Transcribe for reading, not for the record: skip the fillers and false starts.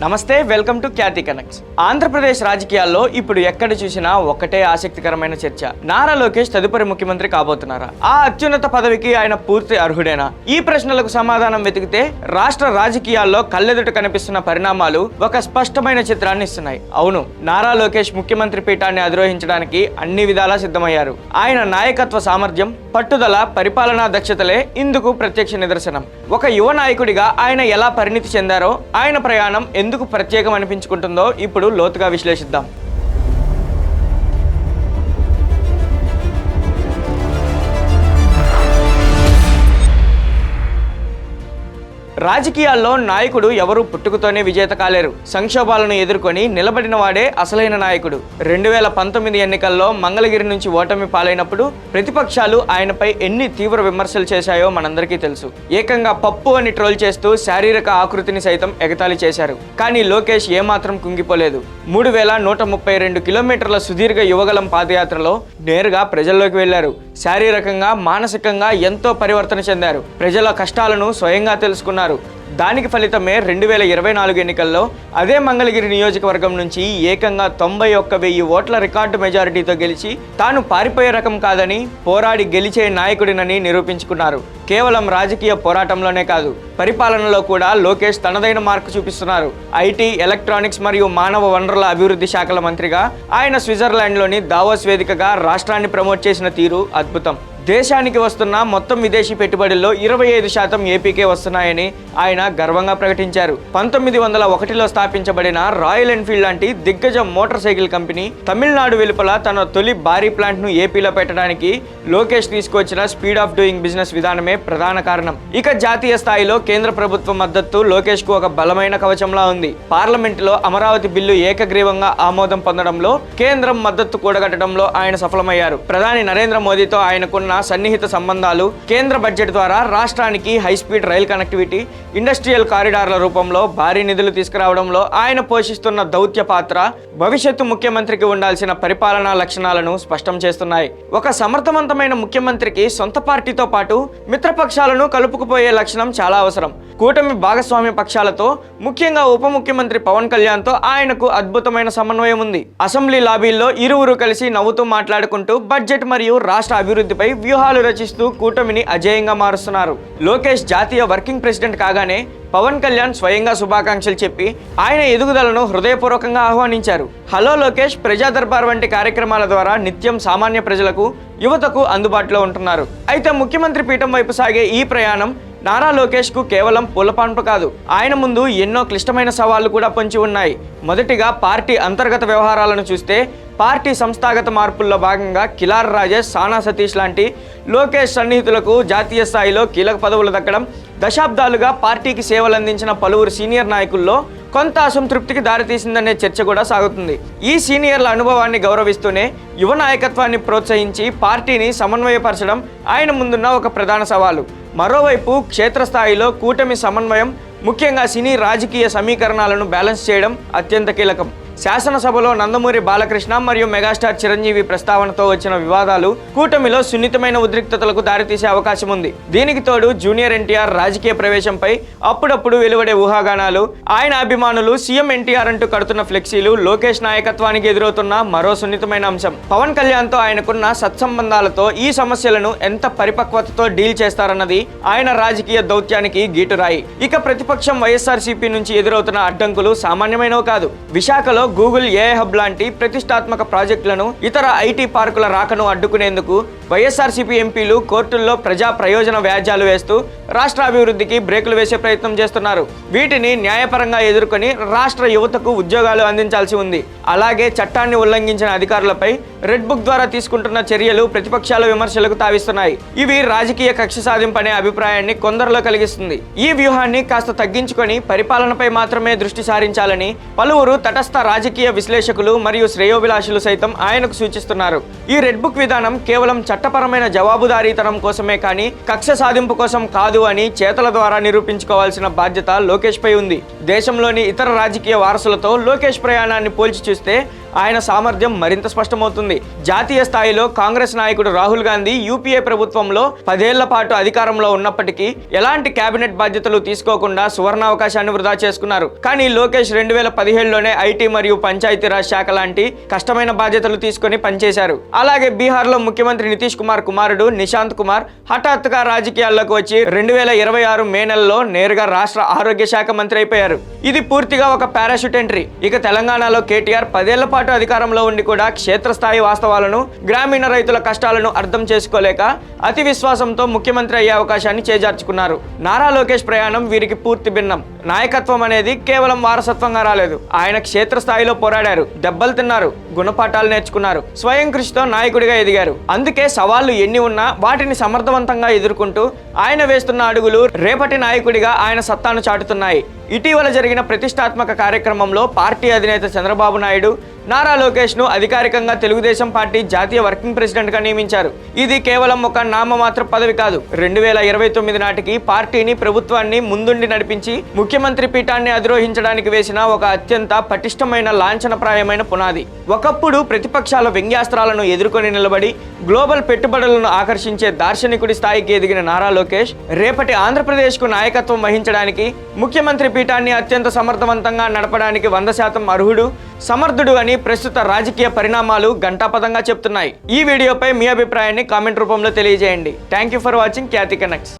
నమస్తే, welcome to Khyati connects. Andhra Pradesh రాజకీయాల్లో ఇప్పుడు ఎక్కడ చూసినా ఒక్కటే ఆసక్తికరమైన చర్చ. నారా లోకేష్ తదుపరి ముఖ్యమంత్రి కాబోతున్నారా? ఆ అత్యున్నత పదవికి ఆయన పూర్తి అర్హుడేనా? ఈ ప్రశ్నలకు సమాధానం వెతికితే రాష్ట్ర రాజకీయాల్లో కళ్ళెదుట కనిపిస్తున్న పరిణామాలు ఒక స్పష్టమైన చిత్రాన్ని ఇస్తున్నాయి. అవును, నారా లోకేష్ ముఖ్యమంత్రి పీఠాన్ని అధిరోహించడానికి అన్ని విధాలా సిద్ధమయ్యారు. ఆయన నాయకత్వ సామర్థ్యం, పట్టుదల, పరిపాలనా దక్షతలే ఇందుకు ప్రత్యక్ష నిదర్శనం. ఒక యువ నాయకుడిగా ఆయన ఎలా పరిణితి చెందారో, ఆయన ప్రయాణం ఎందుకు ప్రత్యేకం అనిపించుకుంటుందో ఇప్పుడు లోతుగా విశ్లేషిద్దాం. రాజకీయాల్లో నాయకుడు ఎవరు పుట్టుకతోనే విజేత కాలేరు. సంక్షోభాలను ఎదుర్కొని నిలబడిన వాడే అసలైన నాయకుడు. 2019 ఎన్నికల్లో మంగళగిరి నుంచి ఓటమి పాలైనప్పుడు ప్రతిపక్షాలు ఆయనపై ఎన్ని తీవ్ర విమర్శలు చేశాయో మనందరికీ తెలుసు. ఏకంగా పప్పు అని ట్రోల్ చేస్తూ శారీరక ఆకృతిని సైతం ఎగతాళి చేశారు. కానీ లోకేష్ ఏమాత్రం కుంగిపోలేదు. 3132 కిలోమీటర్ల సుదీర్ఘ యువగలం పాదయాత్రలో నేరుగా ప్రజల్లోకి వెళ్లారు. శారీరకంగా, మానసికంగా ఎంతో పరివర్తన చెందారు. ప్రజల కష్టాలను స్వయంగా తెలుసుకున్నారు. దానికి ఫలితమే 2024 ఎన్నికల్లో అదే మంగళగిరి నియోజకవర్గం నుంచి ఏకంగా 91,000 ఓట్ల రికార్డు మెజారిటీతో గెలిచి తాను పారిపోయే రకం కాదని, పోరాడి గెలిచే నాయకుడినని నిరూపించుకున్నారు. కేవలం రాజకీయ పోరాటంలోనే కాదు, పరిపాలనలో కూడా లోకేష్ తనదైన మార్కు చూపిస్తున్నారు. ఐటీ, ఎలక్ట్రానిక్స్ మరియు మానవ వనరుల అభివృద్ధి శాఖల మంత్రిగా ఆయన స్విట్జర్లాండ్లోని దావోస్ వేదికగా రాష్ట్రాన్ని ప్రమోట్ చేసిన తీరు అద్భుతం. దేశానికి వస్తున్న మొత్తం విదేశీ పెట్టుబడుల్లో 25% ఏపీకే వస్తున్నాయని ఆయన గర్వంగా ప్రకటించారు. 1901లో స్థాపించబడిన రాయల్ ఎన్ఫీల్డ్ లాంటి దిగ్గజ మోటార్ సైకిల్ కంపెనీ తమిళనాడు వెలుపల తన తొలి భారీ ప్లాంట్ను ఏపీలో పెట్టడానికి లోకేష్ తీసుకొచ్చిన స్పీడ్ ఆఫ్ డూయింగ్ బిజినెస్ విధానమే ప్రధాన కారణం. ఇక జాతీయ స్థాయిలో కేంద్ర ప్రభుత్వ మద్దతు లోకేష్ కు ఒక బలమైన కవచంలా ఉంది. పార్లమెంటులో అమరావతి బిల్లు ఏకగ్రీవంగా ఆమోదం పొందడంలో, కేంద్రం మద్దతు కూడగట్టడంలో ఆయన సఫలమయ్యారు. ప్రధాని నరేంద్ర మోదీతో ఆయనకున్న సన్నిహిత సంబంధాలు, కేంద్ర బడ్జెట్ ద్వారా రాష్ట్రానికి హైస్పీడ్ రైల్ కనెక్టివిటీ, ఇండస్ట్రియల్ కారిడార్ల రూపంలో భారీ నిధులు తీసుకురావడంలో ఆయన పోషిస్తున్న దౌత్య పాత్ర భవిష్యత్తు ముఖ్యమంత్రికి ఉండాల్సిన పరిపాలనా లక్షణాలను స్పష్టం చేస్తున్నాయి. ఒక సమర్థవంతమైన ముఖ్యమంత్రికి సొంత పార్టీతో పాటు మిత్రపక్షాలను కలుపుకుపోయే లక్షణం చాలా అవసరం. కూటమి భాగస్వామ్య పక్షాలతో, ముఖ్యంగా ఉప ముఖ్యమంత్రి పవన్ కళ్యాణ్తో ఆయనకు అద్భుతమైన సమన్వయం ఉంది. అసెంబ్లీ లాబీల్లో ఇరువురు కలిసి నవ్వుతూ మాట్లాడుకుంటూ బడ్జెట్ మరియు రాష్ట్ర అభివృద్ధిపై వ్యూహాలు రచిస్తూ కూటమిని అజేయంగా మారుస్తున్నారు. లోకేష్ జాతీయ వర్కింగ్ ప్రెసిడెంట్ కాగానే పవన్ కళ్యాణ్ స్వయంగా శుభాకాంక్షలు చెప్పి ఆయన ఎదుగుదలను హృదయపూర్వకంగా ఆహ్వానించారు. హలో లోకేష్ ప్రజా దర్బార్ వంటి కార్యక్రమాల ద్వారా నిత్యం సామాన్య ప్రజలకు, యువతకు అందుబాటులో ఉంటున్నారు. అయితే ముఖ్యమంత్రి పీఠం వైపు సాగే ఈ ప్రయాణం నారా లోకేష్ కు కేవలం పూలపాన్పు కాదు. ఆయన ముందు ఎన్నో క్లిష్టమైన సవాళ్లు కూడా పొంచి ఉన్నాయి. మొదటిగా పార్టీ అంతర్గత వ్యవహారాలను చూస్తే, పార్టీ సంస్థాగత మార్పుల్లో భాగంగా కిలార్ రాజేష్, సానా సతీష్ లాంటి లోకేష్ సన్నిహితులకు జాతీయ స్థాయిలో కీలక పదవులు దక్కడం, దశాబ్దాలుగా పార్టీకి సేవలందించిన పలువురు సీనియర్ నాయకుల్లో కొంత అసంతృప్తికి దారితీసిందనే చర్చ కూడా సాగుతుంది. ఈ సీనియర్ల అనుభవాన్ని గౌరవిస్తూనే యువ నాయకత్వాన్ని ప్రోత్సహించి పార్టీని సమన్వయపరచడం ఆయన ముందున్న ఒక ప్రధాన సవాలు. మరోవైపు క్షేత్రస్థాయిలో కూటమి సమన్వయం, ముఖ్యంగా సినీ రాజకీయ సమీకరణాలను బ్యాలెన్స్ చేయడం అత్యంత కీలకం. శాసనసభలో నందమూరి బాలకృష్ణ మరియు మెగాస్టార్ చిరంజీవి ప్రస్తావనతో వచ్చిన వివాదాలు కూటమిలో సున్నితమైన ఉద్రిక్తతలకు దారితీసే అవకాశం ఉంది. దీనికి తోడు జూనియర్ ఎన్టీఆర్ రాజకీయ ప్రవేశంపై అప్పుడప్పుడు వెలువడే ఊహాగానాలు, ఆయన అభిమానులు సీఎం ఎన్టీఆర్ అంటూ కడుతున్న ఫ్లెక్సీలు లోకేష్ నాయకత్వానికి ఎదురవుతున్న మరో సున్నితమైన అంశం. పవన్ కళ్యాణ్తో ఆయనకున్న సత్సంబంధాలతో ఈ సమస్యలను ఎంత పరిపక్వతతో డీల్ చేస్తారన్నది ఆయన రాజకీయ దౌత్యానికి గీటురాయి. ఇక ప్రతిపక్షం వైఎస్ఆర్సీపీ నుంచి ఎదురవుతున్న అడ్డంకులు సామాన్యమైనవి కాదు. విశాఖలో గూగుల్ ఏఐ హబ్ లాంటి ప్రతిష్టాత్మక ప్రాజెక్టులను, ఇతర ఐటీ పార్కుల రాకను అడ్డుకునేందుకు వైఎస్ఆర్సీపీ ఎంపీలు కోర్టుల్లో ప్రజా ప్రయోజన వ్యాజ్యాలు వేస్తూ రాష్ట్ర అభివృద్ధికి బ్రేకులు వేసే ప్రయత్నం చేస్తున్నారు. వీటిని న్యాయపరంగా ఎదుర్కొని రాష్ట్ర యువతకు ఉద్యోగాలు అందించాల్సి ఉంది. అలాగే చట్టాన్ని ఉల్లంఘించిన అధికారులపై రెడ్ బుక్ ద్వారా తీసుకుంటున్న చర్యలు ప్రతిపక్షాల విమర్శలకు తావిస్తున్నాయి. ఇవి రాజకీయ కక్ష సాధింపనే అభిప్రాయాన్ని కొందరిలో కలిగిస్తుంది. ఈ వ్యూహాన్ని కాస్త తగ్గించుకొని పరిపాలనపై మాత్రమే దృష్టి సారించాలని పలువురు తటస్థ రాజకీయ విశ్లేషకులు మరియు శ్రేయోభిలాషులు సైతం ఆయనకు సూచిస్తున్నారు. ఈ రెడ్ బుక్ విధానం కేవలం చట్టపరమైన జవాబుదారీతనం కోసమే కానీ కక్ష సాధింపు కోసం కాదు అని చేతల ద్వారా నిరూపించుకోవాల్సిన బాధ్యత లోకేష్ పై ఉంది. దేశంలోని ఇతర రాజకీయ వారసులతో లోకేష్ ప్రయాణాన్ని పోల్చి చూస్తే ఆయన సామర్థ్యం మరింత స్పష్టమవుతుంది. జాతీయ స్థాయిలో కాంగ్రెస్ నాయకుడు రాహుల్ గాంధీ యూపీఏ ప్రభుత్వంలో 10 ఏళ్ల పాటు అధికారంలో ఉన్నప్పటికీ ఎలాంటి కేబినెట్ బాధ్యతలు తీసుకోకుండా సువర్ణావకాశాన్ని వృధా చేసుకున్నారు. కానీ లోకేష్ 2017లోనే ఐటీ మరియు పంచాయతీరాజ్ శాఖ లాంటి కష్టమైన బాధ్యతలు తీసుకొని పనిచేశారు. అలాగే బీహార్లో ముఖ్యమంత్రి నితీష్ కుమార్ కుమారుడు నిశాంత్ కుమార్ హఠాత్తుగా రాజకీయాల్లోకి వచ్చి 2026 మే నెలలో నేరుగా రాష్ట్ర ఆరోగ్య శాఖ మంత్రి అయిపోయారు. ఇది పూర్తిగా ఒక పారాషూట్ ఎంట్రీ. ఇక తెలంగాణలో కేటీఆర్ 10 ఏళ్ల పాటు అధికారంలో ఉండి కూడా క్షేత్రస్థాయి వాస్తవాలను, గ్రామీణ రైతుల కష్టాలను అర్థం చేసుకోలేక అతి విశ్వాసంతో ముఖ్యమంత్రి అయ్యే అవకాశాన్ని చేజార్చుకున్నారు. నారా లోకేష్ ప్రయాణం వీరికి పూర్తి భిన్నం. నాయకత్వం అనేది కేవలం వారసత్వంగా రాలేదు. ఆయన క్షేత్రస్థాయిలో పోరాడారు, దెబ్బలు తిన్నారు, గుణపాఠాలు నేర్చుకున్నారు, స్వయం కృషితో నాయకుడిగా ఎదిగారు. అందుకే సవాళ్లు ఎన్ని ఉన్నా వాటిని సమర్థవంతంగా ఎదుర్కొంటూ ఆయన వేస్తున్న అడుగులు రేపటి నాయకుడిగా ఆయన సత్తాను చాటుతున్నాయి. ఇటీవల జరిగిన ప్రతిష్టాత్మక కార్యక్రమంలో పార్టీ అధినేత చంద్రబాబు నాయుడు నారా లోకేష్ను అధికారికంగా తెలుగుదేశం పార్టీ జాతీయ వర్కింగ్ ప్రెసిడెంట్గా నియమించారు. ఇది కేవలం ఒక నామమాత్ర పదవి కాదు. 2029 నాటికి పార్టీని, ప్రభుత్వాన్ని ముందుండి నడిపించి ముఖ్యమంత్రి పీఠాన్ని అధిరోహించడానికి వేసిన ఒక అత్యంత పటిష్టమైన లాంఛనప్రాయమైన పునాది. ఒకప్పుడు ప్రతిపక్షాల వ్యంగ్యాస్త్రాలను ఎదుర్కొని నిలబడి గ్లోబల్ పెట్టుబడులను ఆకర్షించే దార్శనికుడి స్థాయికి ఎదిగిన నారా లోకేష్ రేపటి ఆంధ్రప్రదేశ్కు నాయకత్వం వహించడానికి, ముఖ్యమంత్రి పీఠాన్ని అత్యంత సమర్థవంతంగా నడపడానికి 100% అర్హుడు, సమర్థుడు అని ప్రస్తుత రాజకీయ పరిణామాలు ఘంటాపథంగా చెప్తున్నాయి. ఈ వీడియోపై మీ అభిప్రాయాన్ని కామెంట్ రూపంలో తెలియజేయండి. Thank you for watching Khyati connects.